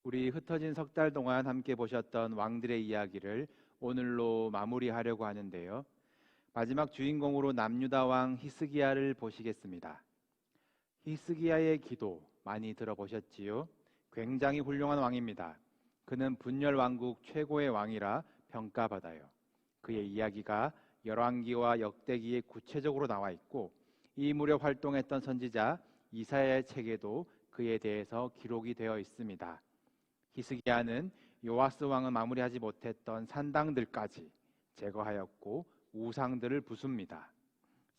우리 흩어진 석 달 동안 함께 보셨던 왕들의 이야기를 오늘로 마무리하려고 하는데요. 마지막 주인공으로 남유다 왕 히스기야를 보시겠습니다. 히스기야의 기도 많이 들어보셨지요? 굉장히 훌륭한 왕입니다. 그는 분열 왕국 최고의 왕이라 평가받아요. 그의 이야기가 열왕기와 역대기에 구체적으로 나와 있고 이 무렵 활동했던 선지자 이사야의 책에도 그에 대해서 기록이 되어 있습니다. 히스기야는 요아스 왕은 마무리하지 못했던 산당들까지 제거하였고 우상들을 부숩니다.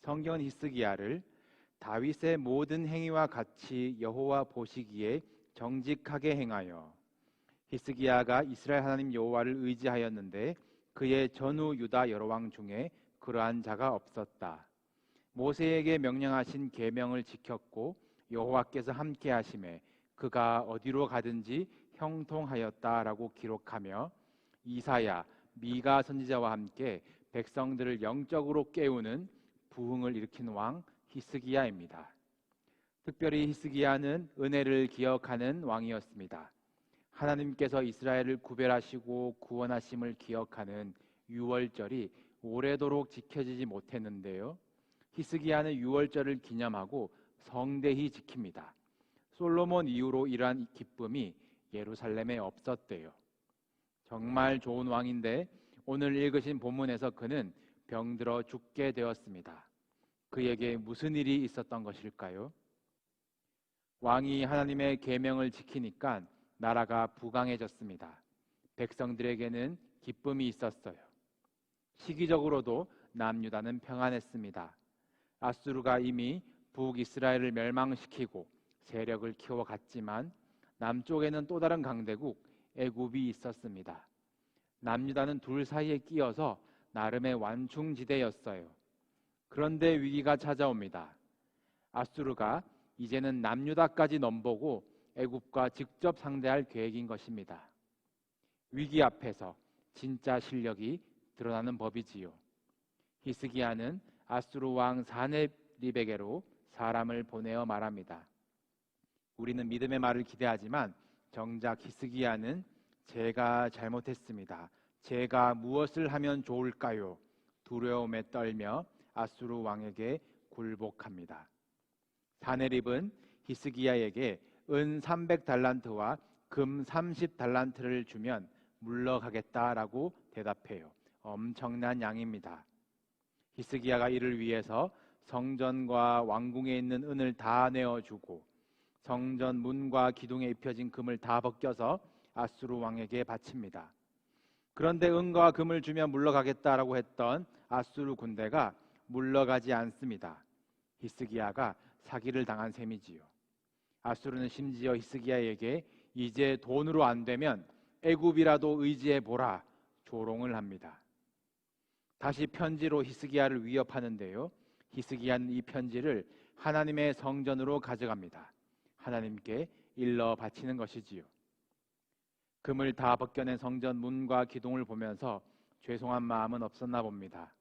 성경은 히스기야를 다윗의 모든 행위와 같이 여호와 보시기에 정직하게 행하여, 히스기야가 이스라엘 하나님 여호와를 의지하였는데 그의 전후 유다 여러 왕 중에 그러한 자가 없었다. 모세에게 명령하신 계명을 지켰고 여호와께서 함께 하심에 그가 어디로 가든지 형통하였다라고 기록하며 이사야, 미가 선지자와 함께 백성들을 영적으로 깨우는 부흥을 일으킨 왕 히스기야입니다. 특별히 히스기야는 은혜를 기억하는 왕이었습니다. 하나님께서 이스라엘을 구별하시고 구원하심을 기억하는 유월절이 오래도록 지켜지지 못했는데요. 히스기야는 유월절을 기념하고 성대히 지킵니다. 솔로몬 이후로 이러한 기쁨이 예루살렘에 없었대요. 정말 좋은 왕인데 오늘 읽으신 본문에서 그는 병들어 죽게 되었습니다. 그에게 무슨 일이 있었던 것일까요? 왕이 하나님의 계명을 지키니까 나라가 부강해졌습니다. 백성들에게는 기쁨이 있었어요. 시기적으로도 남유다는 평안했습니다. 아수르가 이미 북이스라엘을 멸망시키고 세력을 키워갔지만 남쪽에는 또 다른 강대국 애굽이 있었습니다. 남유다는 둘 사이에 끼어서 나름의 완충지대였어요. 그런데 위기가 찾아옵니다. 아수르가 이제는 남유다까지 넘보고 애굽과 직접 상대할 계획인 것입니다. 위기 앞에서 진짜 실력이 드러나는 법이지요. 히스기야는 아수르 왕 사네립에게로 사람을 보내어 말합니다. 우리는 믿음의 말을 기대하지만 정작 히스기야는 제가 잘못했습니다. 제가 무엇을 하면 좋을까요? 두려움에 떨며 아수르 왕에게 굴복합니다. 사네립은 히스기야에게 은 300달란트와 금 30달란트를 주면 물러가겠다라고 대답해요. 엄청난 양입니다. 히스기야가 이를 위해서 성전과 왕궁에 있는 은을 다 내어주고 성전 문과 기둥에 입혀진 금을 다 벗겨서 아수르 왕에게 바칩니다. 그런데 은과 금을 주면 물러가겠다라고 했던 아수르 군대가 물러가지 않습니다. 히스기야가 사기를 당한 셈이지요. 아수르는 심지어 히스기야에게 이제 돈으로 안 되면 애굽이라도 의지해 보라 조롱을 합니다. 다시 편지로 히스기야를 위협하는데요. 히스기야는 이 편지를 하나님의 성전으로 가져갑니다. 하나님께 일러 바치는 것이지요. 금을 다 벗겨낸 성전 문과 기둥을 보면서 죄송한 마음은 없었나 봅니다.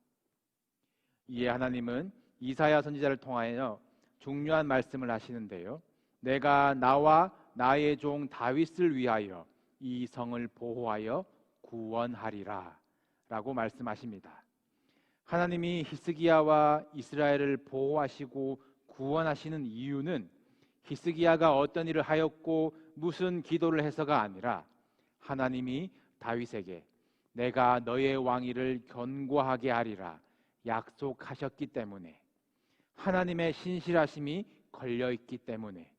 이에 하나님은 이사야 선지자를 통하여 중요한 말씀을 하시는데요. 내가 나와 나의 종 다윗을 위하여 이 성을 보호하여 구원하리라 라고 말씀하십니다. 하나님이 히스기야와 이스라엘을 보호하시고 구원하시는 이유는 히스기야가 어떤 일을 하였고 무슨 기도를 해서가 아니라 하나님이 다윗에게 내가 너의 왕위를 견고하게 하리라 약속하셨기 때문에, 하나님의 신실하심이 걸려있기 때문에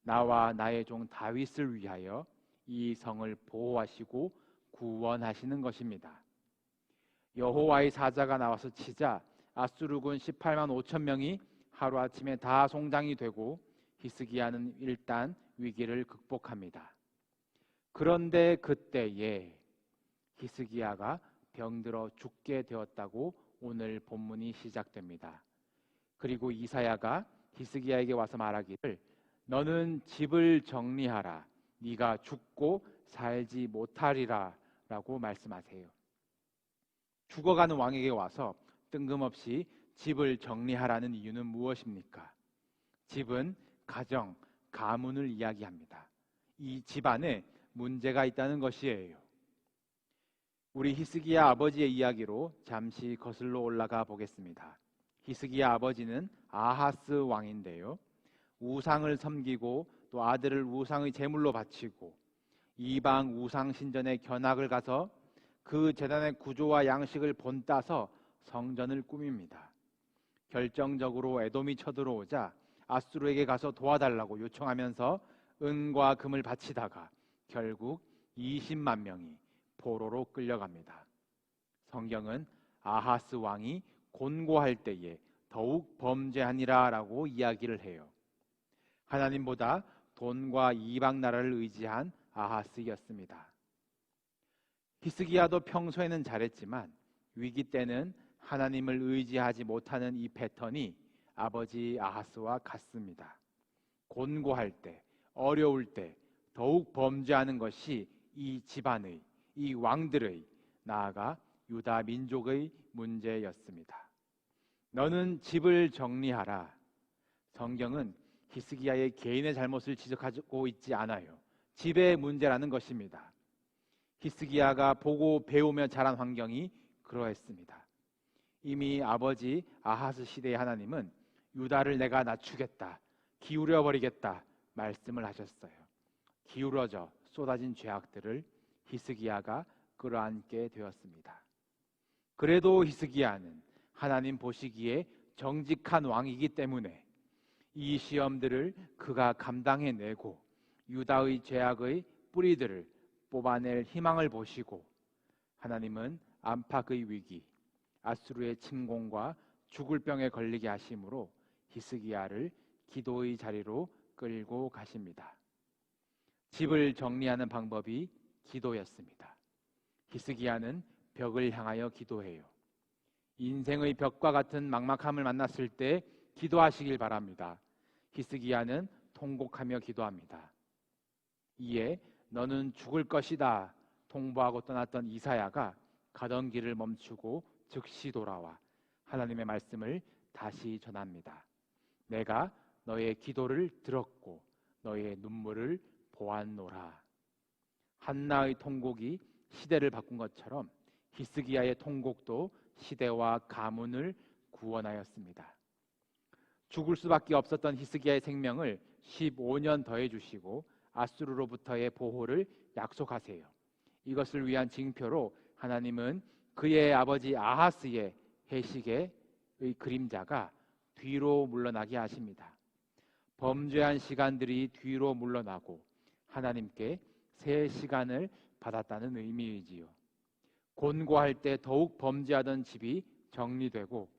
나와 나의 종 다윗을 위하여 이 성을 보호하시고 구원하시는 것입니다. 여호와의 사자가 나와서 치자 아수르군 18만 5천 명이 하루아침에 다 송장이 되고 히스기야는 일단 위기를 극복합니다. 그런데 그때에 히스기야가 병들어 죽게 되었다고 오늘 본문이 시작됩니다. 그리고 이사야가 히스기야에게 와서 말하기를 너는 집을 정리하라. 네가 죽고 살지 못하리라 라고 말씀하세요. 죽어가는 왕에게 와서 뜬금없이 집을 정리하라는 이유는 무엇입니까? 집은 가정, 가문을 이야기합니다. 이 집안에 문제가 있다는 것이에요. 우리 히스기야 아버지의 이야기로 잠시 거슬러 올라가 보겠습니다. 히스기야 아버지는 아하스 왕인데요. 우상을 섬기고 또 아들을 우상의 제물로 바치고 이방 우상 신전에 견학을 가서 그 제단의 구조와 양식을 본따서 성전을 꾸밉니다. 결정적으로 에돔이 쳐들어오자 아수르에게 가서 도와달라고 요청하면서 은과 금을 바치다가 결국 20만 명이 포로로 끌려갑니다. 성경은 아하스 왕이 곤고할 때에 더욱 범죄하니라 라고 이야기를 해요. 하나님보다 돈과 이방 나라를 의지한 아하스였습니다. 히스기야도 평소에는 잘했지만 위기 때는 하나님을 의지하지 못하는 이 패턴이 아버지 아하스와 같습니다. 곤고할 때, 어려울 때 더욱 범죄하는 것이 이 집안의, 이 왕들의, 나아가 유다 민족의 문제였습니다. 너는 집을 정리하라. 성경은 히스기야의 개인의 잘못을 지적하고 있지 않아요. 집의 문제라는 것입니다. 히스기야가 보고 배우며 자란 환경이 그러했습니다. 이미 아버지 아하스 시대의 하나님은 유다를 내가 낮추겠다, 기울여 버리겠다 말씀을 하셨어요. 기울어져 쏟아진 죄악들을 히스기야가 끌어안게 되었습니다. 그래도 히스기야는 하나님 보시기에 정직한 왕이기 때문에 이 시험들을 그가 감당해내고 유다의 죄악의 뿌리들을 뽑아낼 희망을 보시고 하나님은 안팎의 위기, 아수르의 침공과 죽을 병에 걸리게 하심으로 히스기야를 기도의 자리로 끌고 가십니다. 집을 정리하는 방법이 기도였습니다. 히스기야는 벽을 향하여 기도해요. 인생의 벽과 같은 막막함을 만났을 때 기도하시길 바랍니다. 히스기야는 통곡하며 기도합니다. 이에 너는 죽을 것이다 통보하고 떠났던 이사야가 가던 길을 멈추고 즉시 돌아와 하나님의 말씀을 다시 전합니다. 내가 너의 기도를 들었고 너의 눈물을 보았노라. 한나의 통곡이 시대를 바꾼 것처럼 히스기야의 통곡도 시대와 가문을 구원하였습니다. 죽을 수밖에 없었던 히스기야의 생명을 15년 더해 주시고 아수르로부터의 보호를 약속하세요. 이것을 위한 징표로 하나님은 그의 아버지 아하스의 해식의 그림자가 뒤로 물러나게 하십니다. 범죄한 시간들이 뒤로 물러나고 하나님께 새 시간을 받았다는 의미이지요. 곤고할 때 더욱 범죄하던 집이 정리되고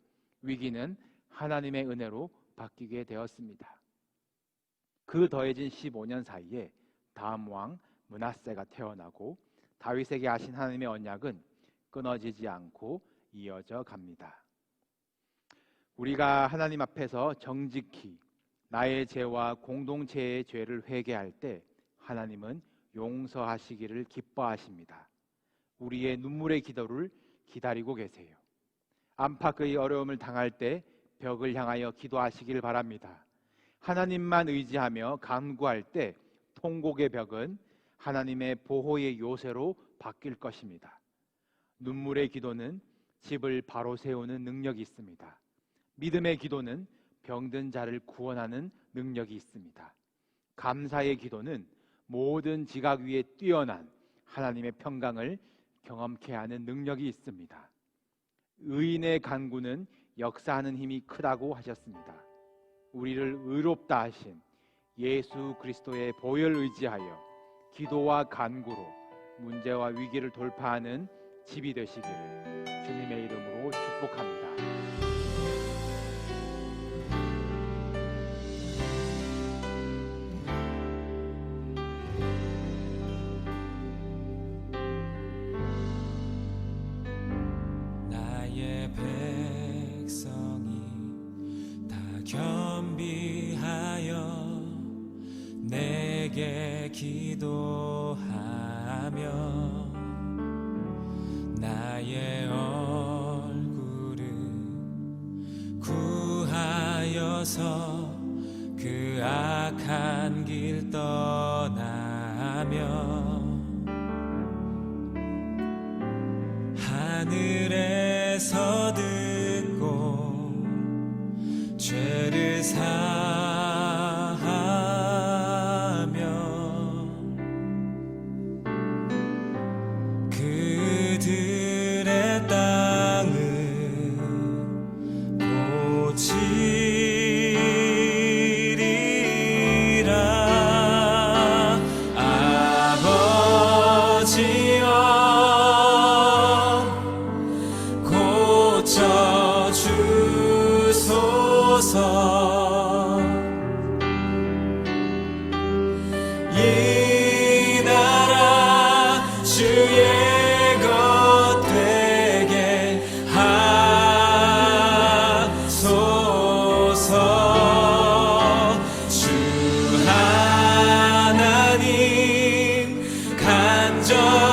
위기는 하나님의 은혜로 바뀌게 되었습니다. 그 더해진 15년 사이에 다음 왕 므낫세가 태어나고 다윗에게 하신 하나님의 언약은 끊어지지 않고 이어져 갑니다. 우리가 하나님 앞에서 정직히 나의 죄와 공동체의 죄를 회개할 때 하나님은 용서하시기를 기뻐하십니다. 우리의 눈물의 기도를 기다리고 계세요. 안팎의 어려움을 당할 때 벽을 향하여 기도하시길 바랍니다. 하나님만 의지하며 간구할 때 통곡의 벽은 하나님의 보호의 요새로 바뀔 것입니다. 눈물의 기도는 집을 바로 세우는 능력이 있습니다. 믿음의 기도는 병든 자를 구원하는 능력이 있습니다. 감사의 기도는 모든 지각 위에 뛰어난 하나님의 평강을 경험케 하는 능력이 있습니다. 의인의 간구는 역사하는 힘이 크다고 하셨습니다. 우리를 의롭다 하신 예수 그리스도의 보혈 의지하여 기도와 간구로 문제와 위기를 돌파하는 집이 되시기를 주님의 이름으로 축복합니다. 나의 백성이 다 겸비하여 내게 기도하며 나의 얼굴을 구하여서 그 악한 길 떠나며 하늘에서 듣고 죄를 사하며 그들의 땅을 고치리라. 아버지여 고쳐 주소서. 이 나라 주의 것 되게 하소서. 주 하나님 간절